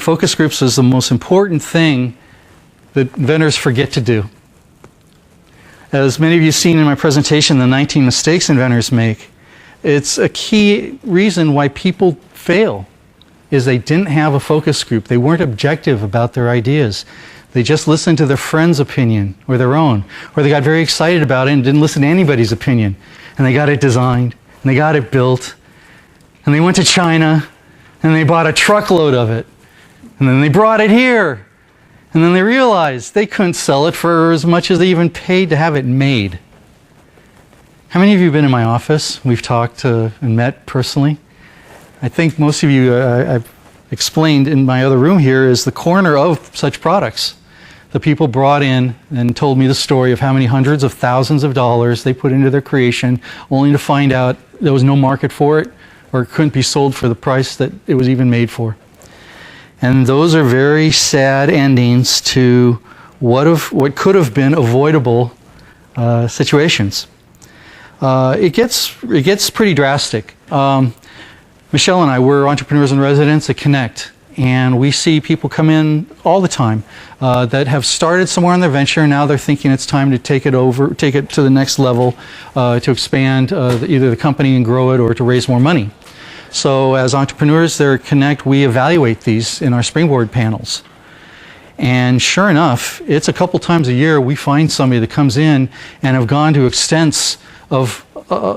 focus groups is the most important thing that inventors forget to do. As many of you have seen in my presentation, the 19 mistakes inventors make, it's a key reason why people fail, is they didn't have a focus group. They weren't objective about their ideas. They just listened to their friend's opinion or their own, or they got very excited about it and didn't listen to anybody's opinion. And they got it designed, and they got it built, and they went to China, and they bought a truckload of it. And then they brought it here. And then they realized they couldn't sell it for as much as they even paid to have it made. How many of you have been in my office? We've talked and met personally. I think most of you, I've explained in my other room here, is the corner of such products. The people brought in and told me the story of how many hundreds of thousands of dollars they put into their creation, only to find out there was no market for it, or it couldn't be sold for the price that it was even made for. And those are very sad endings to what could have been avoidable situations. It gets pretty drastic. Michelle and I, we're entrepreneurs in residence at Connect, and we see people come in all the time that have started somewhere in their venture, and now they're thinking it's time to take it to the next level, to expand either the company and grow it, or to raise more money. So as entrepreneurs there at Connect, we evaluate these in our springboard panels. And sure enough, it's a couple times a year we find somebody that comes in and have gone to extents of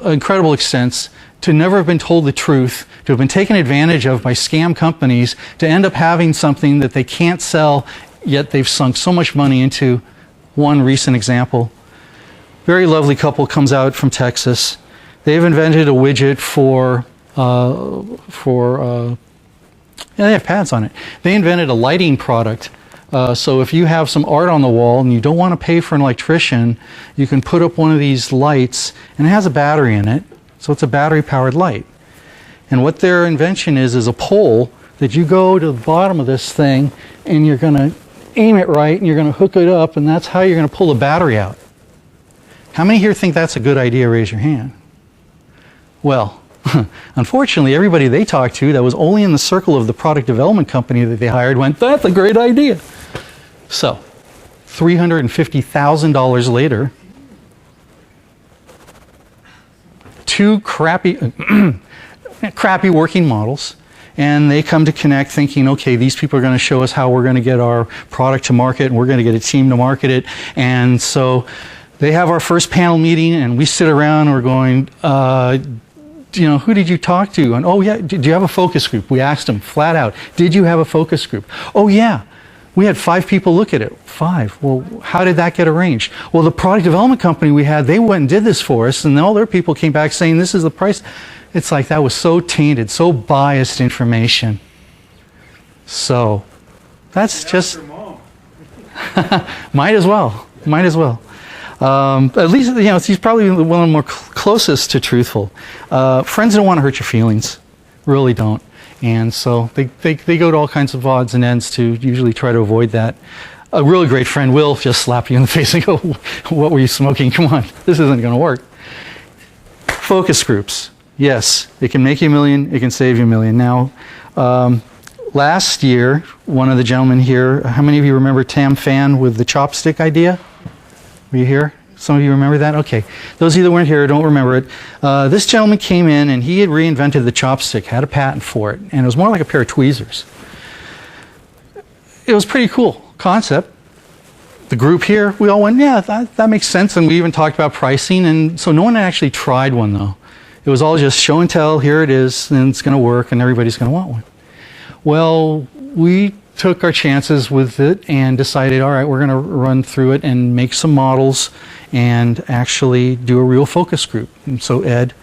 incredible extents, to never have been told the truth, to have been taken advantage of by scam companies, to end up having something that they can't sell, yet they've sunk so much money into. One recent example, very lovely couple comes out from Texas. They've invented a widget they have pads on it. They invented a lighting product. So if you have some art on the wall and you don't want to pay for an electrician, you can put up one of these lights, and it has a battery in it. So it's a battery-powered light. And what their invention is a pole that you go to the bottom of this thing, and you're going to aim it right, and you're going to hook it up, and that's how you're going to pull the battery out. How many here think that's a good idea? Raise your hand. Well, unfortunately, everybody they talked to that was only in the circle of the product development company that they hired went, "That's a great idea." So, $350,000 later, two crappy working models, and they come to Connect thinking, okay, these people are going to show us how we're going to get our product to market, and we're going to get a team to market it. And so they have our first panel meeting, and we sit around and we're going, who did you talk to? And oh yeah, did you have a focus group? We asked them flat out, did you have a focus group? Oh yeah, we had 5 people look at it. 5. Well, how did that get arranged? Well, the product development company we had, they went and did this for us, and all their people came back saying this is the price. It's like that was so tainted, so biased information. So that's just might as well. At least he's probably one of the more closest to truthful. Friends don't want to hurt your feelings, really don't, and so they go to all kinds of odds and ends to usually try to avoid that. A really great friend will just slap you in the face and go, "What were you smoking? Come on, this isn't going to work." Focus groups, yes, it can make you $1 million, it can save you $1 million. Now, last year, one of the gentlemen here, how many of you remember Tam Fan with the chopstick idea? Were you here? Some of you remember that? Okay. Those of you that weren't here don't remember it. This gentleman came in and he had reinvented the chopstick, had a patent for it, and it was more like a pair of tweezers. It was a pretty cool concept. The group here, we all went, yeah, that makes sense, and we even talked about pricing, and so no one actually tried one though. It was all just show and tell, here it is, and it's going to work, and everybody's going to want one. Well, we took our chances with it and decided, all right, we're going to run through it and make some models and actually do a real focus group. And so Ed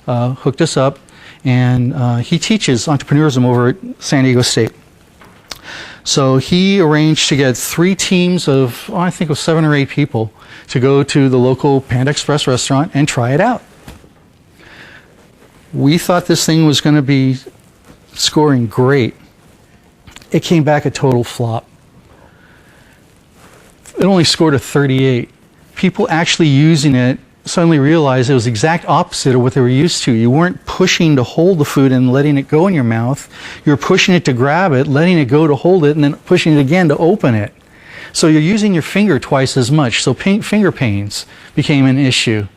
hooked us up, and he teaches entrepreneurism over at San Diego State. So he arranged to get 3 teams of, I think it was 7 or 8 people, to go to the local Panda Express restaurant and try it out. We thought this thing was going to be scoring great. It came back a total flop. It only scored a 38. People actually using it suddenly realized it was the exact opposite of what they were used to. You weren't pushing to hold the food and letting it go in your mouth. You were pushing it to grab it, letting it go to hold it, and then pushing it again to open it. So you're using your finger twice as much. So finger pains became an issue.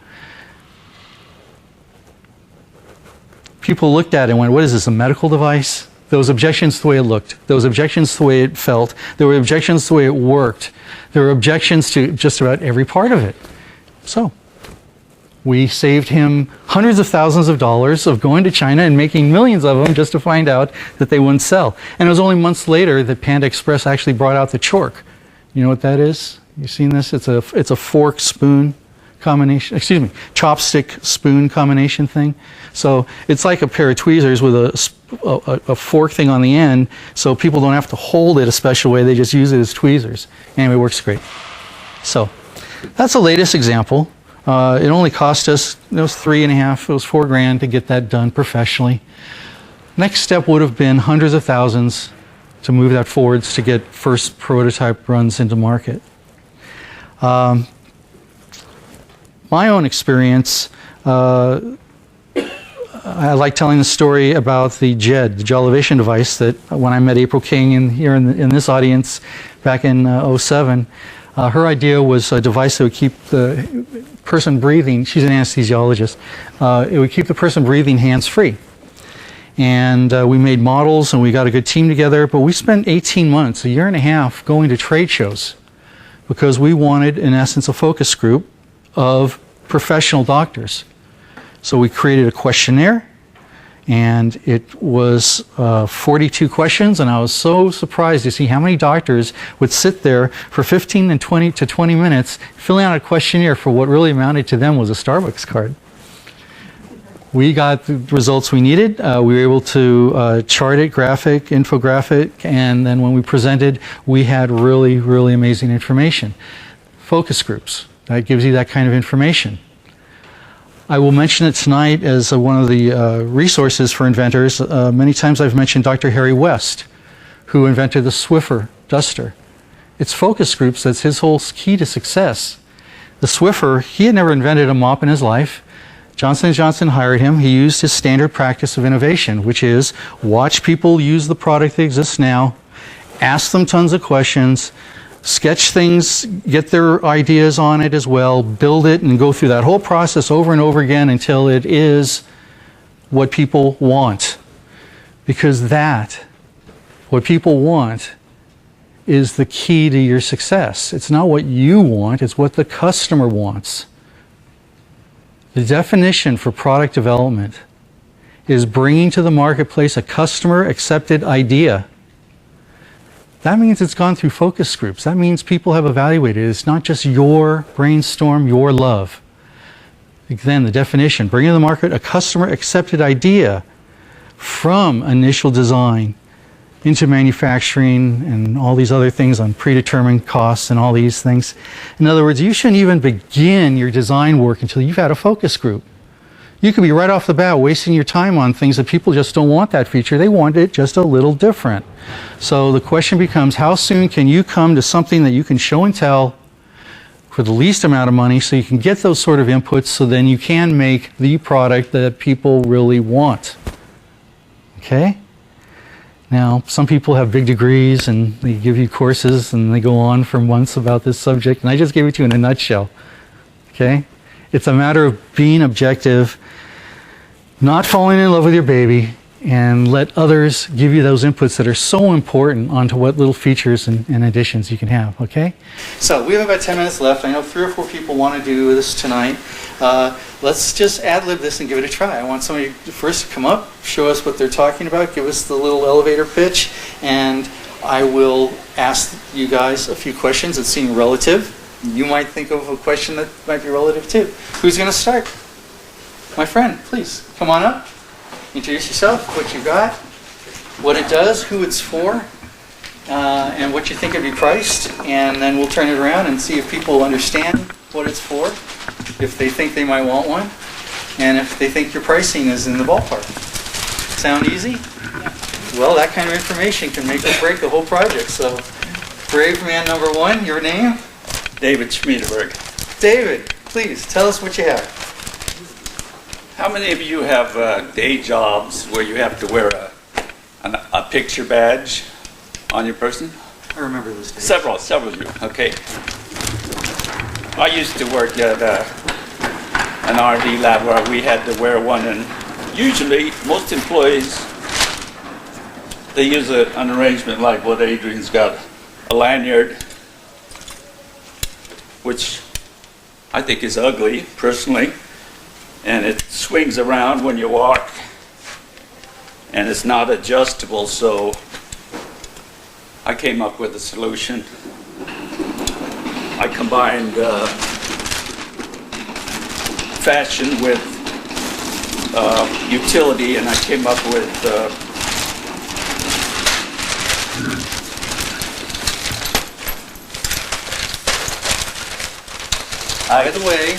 People looked at it and went, what is this, a medical device? There was objections to the way it looked. There was objections to the way it felt. There were objections to the way it worked. There were objections to just about every part of it. So we saved him hundreds of thousands of dollars of going to China and making millions of them just to find out that they wouldn't sell. And it was only months later that Panda Express actually brought out the chork. You know what that is? You've seen this? It's a fork spoon combination, excuse me, chopstick spoon combination thing. So it's like a pair of tweezers with a fork thing on the end, so people don't have to hold it a special way. They just use it as tweezers. Anyway, it works great. So that's the latest example. It only cost us, it was $4,000 to get that done professionally. Next step would have been hundreds of thousands to move that forwards to get first prototype runs into market. My own experience, I like telling the story about the JED, the Gel Elevation device, that when I met April King here in this audience back in '07, her idea was a device that would keep the person breathing, she's an anesthesiologist, it would keep the person breathing hands-free. And we made models and we got a good team together, but we spent 18 months, a year and a half, going to trade shows because we wanted, in essence, a focus group of professional doctors. So we created a questionnaire, and it was 42 questions, and I was so surprised to see how many doctors would sit there for 15 and 20 to 20 minutes filling out a questionnaire for what really amounted to them was a Starbucks card. We got the results we needed. We were able to chart it, graphic, infographic, and then when we presented, we had really, really amazing information. Focus groups, that gives you that kind of information. I will mention it tonight as one of the resources for inventors. Many times I've mentioned Dr. Harry West, who invented the Swiffer duster. It's focus groups that's his whole key to success. The Swiffer, he had never invented a mop in his life. Johnson & Johnson hired him. He used his standard practice of innovation, which is watch people use the product that exists now, ask them tons of questions, sketch things, get their ideas on it as well, build it, and go through that whole process over and over again until it is what people want. Because that, what people want, is the key to your success. It's not what you want, it's what the customer wants. The definition for product development is bringing to the marketplace a customer-accepted idea. That means it's gone through focus groups. That means people have evaluated it. It's not just your brainstorm, your love. Again, the definition, bringing to the market a customer-accepted idea from initial design into manufacturing and all these other things on predetermined costs and all these things. In other words, you shouldn't even begin your design work until you've had a focus group. You could be right off the bat wasting your time on things that people just don't want that feature. They want it just a little different. So the question becomes, how soon can you come to something that you can show and tell for the least amount of money so you can get those sort of inputs so then you can make the product that people really want? Okay? Now, some people have big degrees and they give you courses and they go on for months about this subject, and I just gave it to you in a nutshell. Okay? It's a matter of being objective, not falling in love with your baby, and let others give you those inputs that are so important onto what little features and additions you can have. Okay? So we have about 10 minutes left. I know 3 or 4 people want to do this tonight. Let's just ad-lib this and give it a try. I want somebody first to come up, show us what they're talking about, give us the little elevator pitch, and I will ask you guys a few questions that seem relative. You might think of a question that might be relative too. Who's going to start? My friend, please, come on up. Introduce yourself, what you got, what it does, who it's for, and what you think it'd be priced, and then we'll turn it around and see if people understand what it's for, if they think they might want one, and if they think your pricing is in the ballpark. Sound easy? Well, that kind of information can make or break the whole project. So, brave man number 1, your name? David Schmiedeberg. David, please, tell us what you have. How many of you have day jobs where you have to wear a picture badge on your person? I remember this day. Several of you, okay. I used to work at an R&D lab where we had to wear one, and usually most employees, they use an arrangement like what Adrian's got, a lanyard, which I think is ugly, personally, and it swings around when you walk, and it's not adjustable, so I came up with a solution. I combined fashion with utility, and I came up with by the way,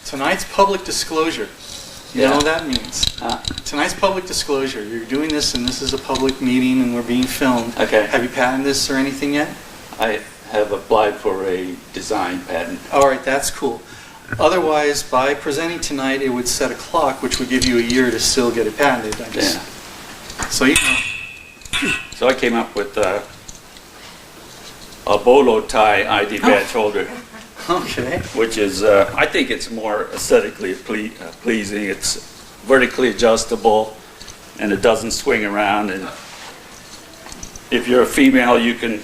tonight's public disclosure. You know what that means? Tonight's public disclosure. You're doing this, and this is a public meeting, and we're being filmed. Okay. Have you patented this or anything yet? I have applied for a design patent. All right, that's cool. Otherwise, by presenting tonight, it would set a clock, which would give you a year to still get it patented. Yeah. So you know. So I came up with a bolo tie ID badge holder. Okay. Which is, I think it's more aesthetically pleasing. It's vertically adjustable, and it doesn't swing around. And if you're a female, you can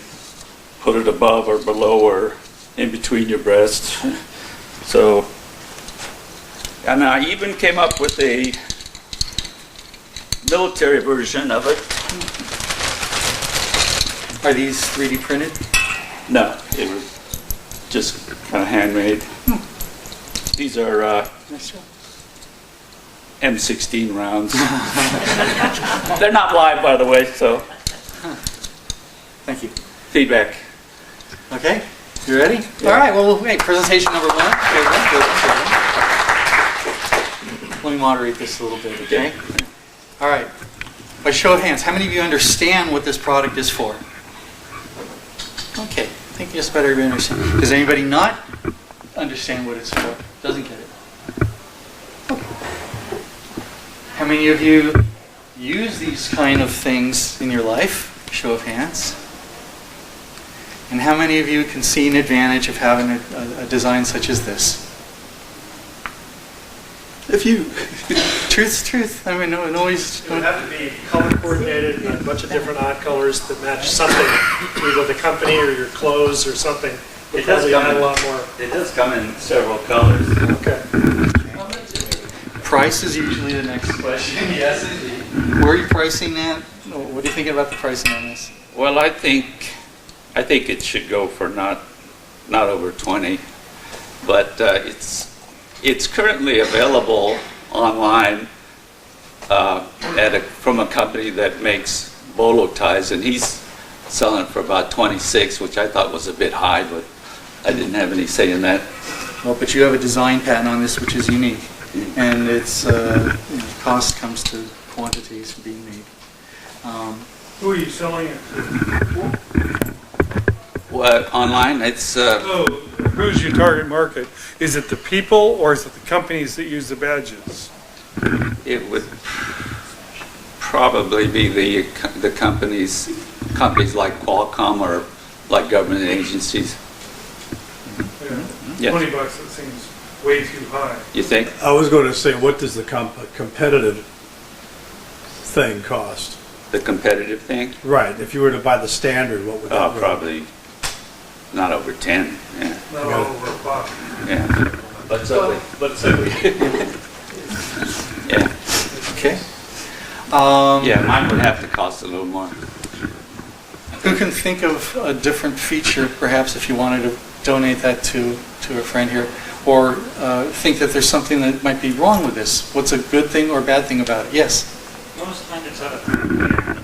put it above or below or in between your breasts. So, and I even came up with a military version of it. Are these 3D printed? No, it was just kind of handmade. These are M16 rounds. They're not live, by the way, so. Thank you. Feedback. Okay, you ready? Yeah. All right, well, wait, presentation number one. Let me moderate this a little bit, okay? All right, by show of hands, how many of you understand what this product is for? Okay, I think just about everybody understands. Does anybody not understand what it's for? Doesn't get it? Okay. How many of you use these kind of things in your life? Show of hands. And how many of you can see an advantage of having a design such as this? A few. Truth's truth. I mean, no noise. It would have to be color coordinated and a bunch of different odd colors that match something, either the company or your clothes or something. It does come add a lot more. It does come in several colors. Okay. Price is usually the next question. Yes, indeed. Where are you pricing that? What do you think about the pricing on this? Well, I think it should go for not over 20, but it's currently available online from a company that makes bolo ties, and he's selling it for about 26, which I thought was a bit high, but I didn't have any say in that. Well, but you have a design patent on this, which is unique, and its cost comes to quantities being made. Who are you selling it to? Well, online, it's So, who's your target market? Is it the people or is it the companies that use the badges? it would probably be the companies like Qualcomm or like government agencies. Yeah. Yes. $20, it seems way too high. You think? I was going to say, what does the competitive thing cost? The competitive thing? Right. If you were to buy the standard, what would that be? Probably not over 10. Yeah. Not over a buck. Yeah. But so yeah. Okay. Yeah, mine would have to cost a little more. Who can think of a different feature, perhaps, if you wanted to donate that to a friend here, or think that there's something that might be wrong with this? What's a good thing or bad thing about it? Yes? Most of the time it's a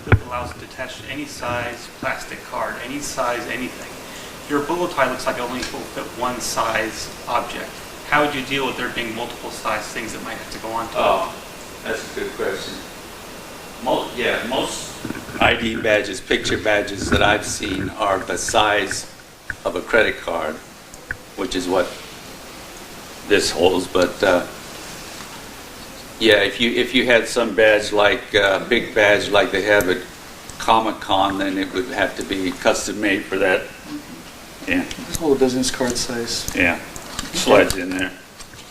clip allows to attach any size plastic card, any size, anything. Your bolo tie looks like it only will fit one size object. How would you deal with there being multiple size things that might have to go onto it? Oh, that's a good question. Most ID badges, picture badges that I've seen are the size of a credit card, which is what this holds, but yeah, if you had some badge like big badge like they have at Comic-Con, then it would have to be custom made for that. Yeah, This whole business card size. yeah, slides in there,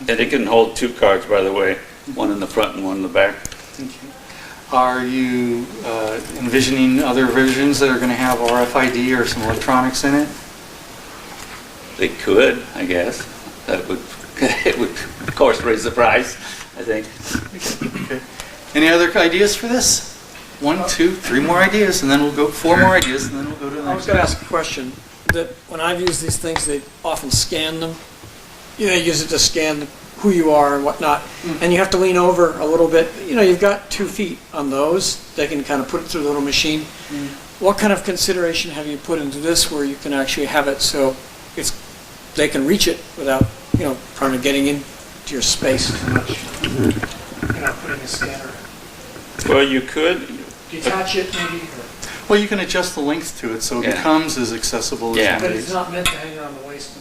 and it can hold 2 cards, by the way, one in the front and one in the back. Are you envisioning other versions that are going to have RFID or some electronics in it? They could, I guess. That would it would of course raise the price, I think. Okay. Any other ideas for this? 1, 2, 3 more ideas, and then we'll go 4 more ideas, and then we'll go to the I next was going to ask a question, that when I've used these things, they often scan them. You know, they use it to scan who you are and whatnot, and you have to lean over a little bit. You know, you've got 2 feet on those. They can kind of put it through the little machine. What kind of consideration have you put into this where you can actually have it so they can reach it without, you know, kind of getting into your space too much? You're not putting a scanner. Well, you could. Detach it maybe, Well, you can adjust the length to it so it Yeah. becomes as accessible Yeah. as but it it's is. not meant to hang around the waist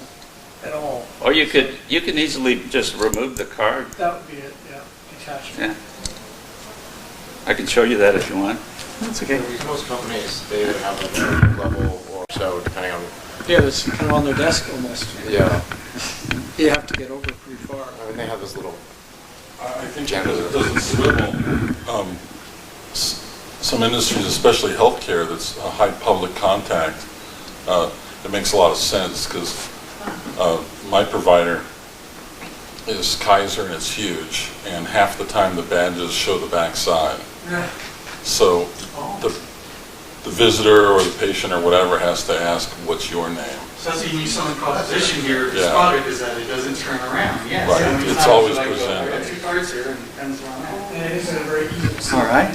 at all. Or you can easily just remove the card. That would be it, yeah, detach it. Yeah. I can show you that if you want. That's okay. Most companies, they either have a level or so, depending on, Yeah, that's kind of on their desk almost. yeah, You have to get over pretty far. I mean, they have this little, I think because it doesn't swivel, some industries, especially healthcare, that's a high public contact, it makes a lot of sense because my provider is Kaiser and it's huge, and half the time the badges show the backside. So the visitor or the patient or whatever has to ask, what's your name? So that's a unique selling proposition here of this Yeah. product is that it doesn't turn around. Yes. Right. I mean, It's not always like, presented. I got 2 cards here and it comes around that. And it isn't a very easy to see. All right.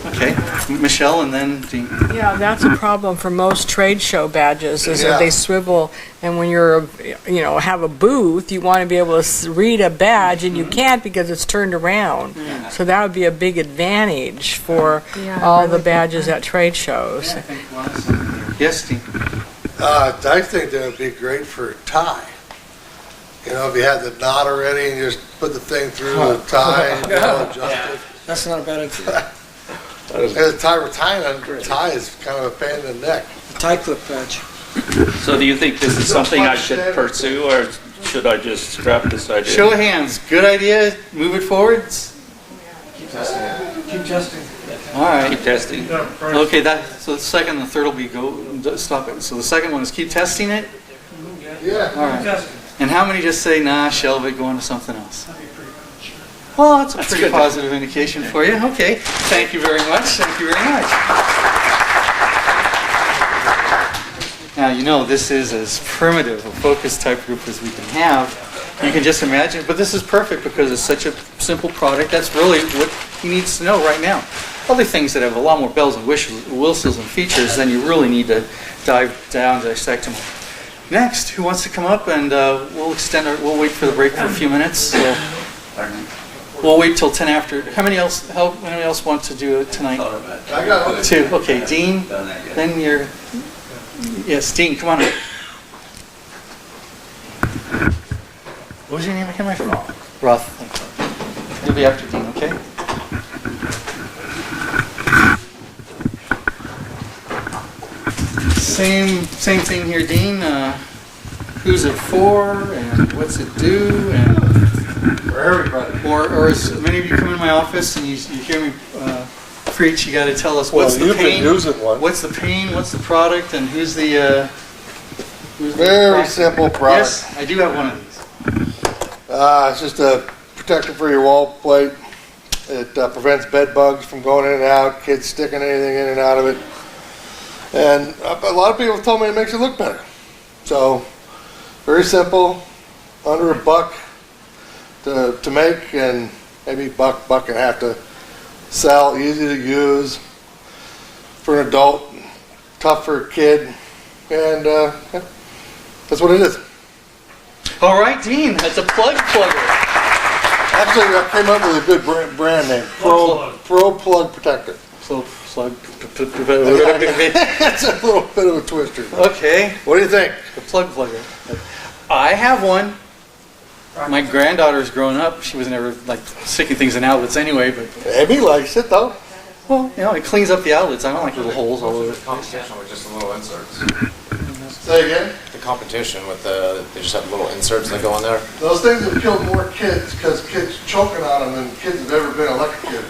Okay. Michelle and then Dean. Yeah, that's a problem for most trade show badges, is that they swivel, and when you're, you know, have a booth, you want to be able to read a badge, and you can't because it's turned around. So that would be a big advantage for all the badges at trade shows. I think one is something here. Yes, Dean. I think that would be great for a tie. You know, if you had the knot already and you just put the thing through the tie and you know, adjust it. That's not a bad idea. And the tie is kind of a pain in the neck. A tie clip badge. So do you think this is something I should pursue, or should I just scrap this idea? Show of hands. Good idea. Move it forward. Keep testing. All right. Keep testing. Okay. So the second and the third will be stop it. So the second one is keep testing it. Yeah. All right. Testing. And how many just say, nah, shelve it, go on to something else? That'd be pretty good. Well, that's a That's pretty good. positive indication for you. Okay. Thank you very much. Thank you very much. Now, you know, this is as primitive a focus type group as we can have. You can just imagine, but this is perfect because it's such a simple product. That's really what he needs to know right now. Other things that have a lot more bells and whistles and features, then you really need to dive down, dissect them. Next, who wants to come up, and we'll wait for the break for a few minutes. So we'll wait till 10 after. How many else want to do it tonight? I got it. 2. Okay, Dean. Then you're. Yes, Dean, come on up. What was your name again, my friend? Roth. Thank you. You'll be after Dean, okay? Same thing here, Dean. Who's it for, and what's it do, and For everybody. or as many of you come in my office and you hear me preach, you got to tell us Well, what's the you've pain, been using one. what's the pain, what's the product, and who's the Very product? simple product. Yes, I do have one of these. It's just a protector for your wall plate. It prevents bed bugs from going in and out, kids sticking anything in and out of it. And a lot of people have told me it makes it look better. So, very simple, under $1 to make, and maybe $1, $1.50 to sell, easy to use for an adult, tough for a kid, and that's what it is. All right, Dean, that's a plugger. Actually, I came up with a good brand name, Pro Plug Protector. So plug. That's a little bit of a twister. Okay, What do you think? the plugger. I have one. My granddaughter's grown up. She was never like sticking things in outlets anyway, but Abby likes it though. well, you know, it cleans up the outlets. I don't like little holes all over. Competition with just the little inserts. Say again? The competition with they just have little inserts that go in there. Those things have killed more kids because kids choking on them than kids have ever been electrocuted.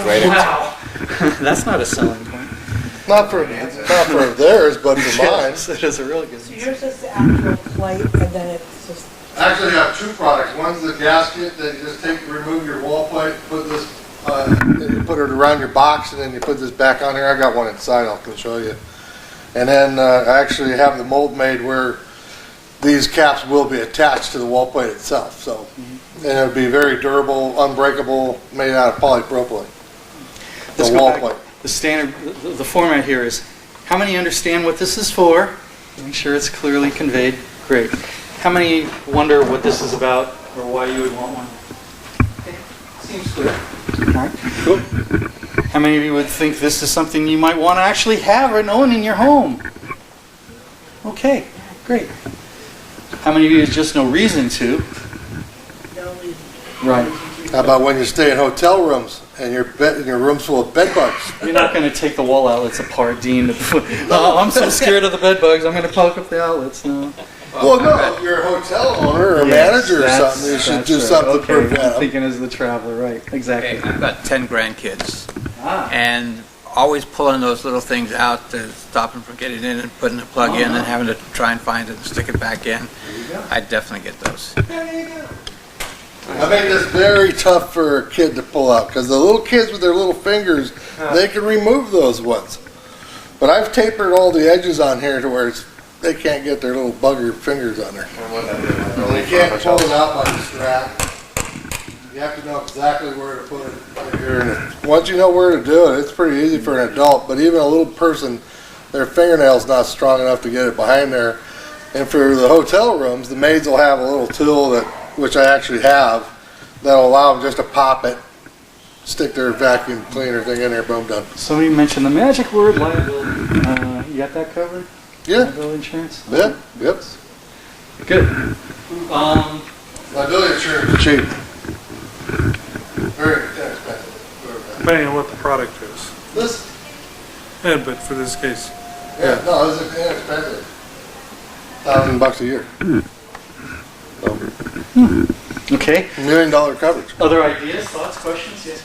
Great. Wow, that's not a selling point. Not for theirs, but for mine. It is a really good. So yours is the actual plate, and then it's just, Actually, I have two products. One's the gasket that you just remove your wall plate, put this, then you put it around your box, and then you put this back on here. I got one inside. I can show you. And then I actually have the mold made where these caps will be attached to the wall plate itself. So, and it'll be very durable, unbreakable, made out of polypropylene. Let's The go wall back. plate. The standard, the format here is, how many understand what this is for? Make sure it's clearly conveyed. Great. How many wonder what this is about or why you would want one? Okay. Seems clear. All right. Cool. How many of you would think this is something you might want to actually have and own in your home? Okay. Great. How many of you there's just no reason to? Right. How about when you stay in hotel rooms and your room's full of bed bugs? You're not going to take the wall outlets apart, Dean. Oh, I'm so scared of the bed bugs. I'm going to poke up the outlets. No. Well, no, if you're a hotel owner or manager or something, you should do something to okay. prevent I'm them. thinking as the traveler, right? Exactly. Okay, I've got 10 grandkids, Ah. and always pulling those little things out to stop them from getting in and putting the plug in and having to try and find it and stick it back in. I'd definitely get those. I make this very tough for a kid to pull out because the little kids with their little fingers, they can remove those ones. But I've tapered all the edges on here to where they can't get their little bugger fingers on there. And they can't pull it out by the strap. You have to know exactly where to put it right here. And once you know where to do it, it's pretty easy for an adult. But even a little person, their fingernail's not strong enough to get it behind there. And for the hotel rooms, the maids will have a little tool which I actually have, that'll allow them just to pop it, stick their vacuum cleaner thing in there, boom, done. Somebody mentioned the magic word liability. You got that covered? Yeah. Liability insurance? Yeah, yep. Good. Liability insurance is cheap. Very inexpensive. Depending on what the product is. This? Yeah, but for this case. Yeah, no, this is inexpensive. $1,000 a year. Okay. $1 million coverage. Other ideas, thoughts, questions? Yes.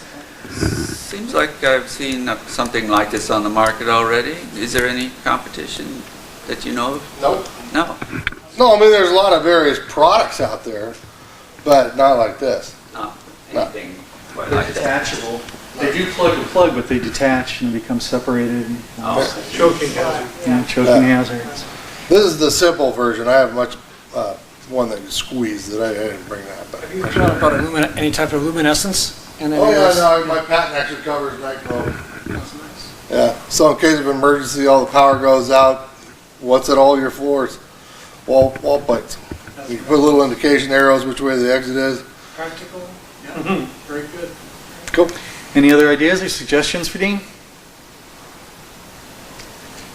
Seems like I've seen something like this on the market already. Is there any competition that you know of? Nope. No. No, I mean, there's a lot of various products out there, but not like this. No. Anything quite like that. Detachable. They do plug the plug, but they detach and become separated. Oh. Choking hazard. Yeah, choking hazards. This is the simple version. I have much one that you squeeze that I didn't bring that. But. Have you thought about any type of luminescence? In any Oh of yeah, those? no, my patent actually covers night mode. Yeah, so in case of emergency, all the power goes out. What's at all your floors? Wall plates. You can put little indication arrows which way the exit is. Practical? Yeah. Very good. Cool. Any other ideas or suggestions for Dean?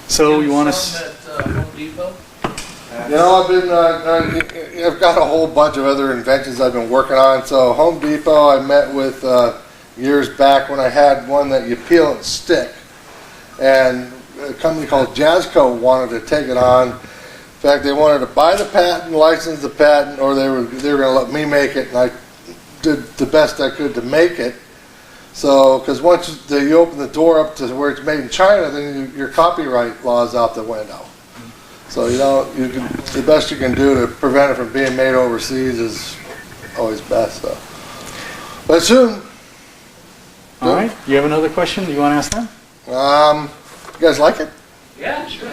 So you want to? You know, I've got a whole bunch of other inventions I've been working on. So Home Depot, I met with years back when I had one that you peel and stick, and a company called Jazzco wanted to take it on. In fact, they wanted to buy the patent, license the patent, or they were going to let me make it, and I did the best I could to make it. So, because once you open the door up to where it's made in China, then your copyright law is out the window. So the best you can do to prevent it from being made overseas is always best. So, but soon. All right. You have another question you want to ask them? You guys like it? Yeah, sure.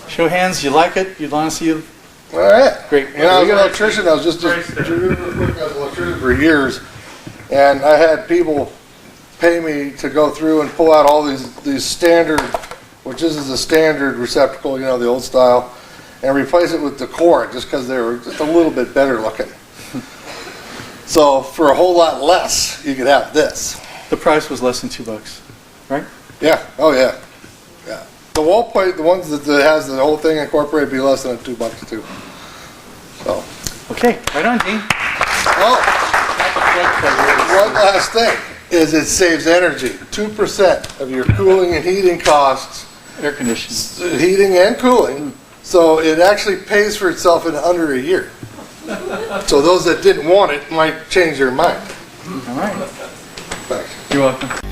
Show hands. You like it? You'd want to see it? All right. Great. You know, I was an electrician. I was just I was an electrician for years, and I had people pay me to go through and pull out all these standard, which this is a standard receptacle, you know, the old style, and replace it with the cord just because they were just a little bit better looking. So for a whole lot less, you could have this. The price was less than $2, right? Yeah. Oh yeah. Yeah. The wall plate, the ones that has the whole thing incorporated, be less than $2 too. So. Okay. Okay, right on, Dean. Oh, one last thing is it saves energy. 2% of your cooling and heating costs, Air conditioning. heating and cooling. So it actually pays for itself in under a year. So those that didn't want it might change their mind. All right. Thanks. You're welcome.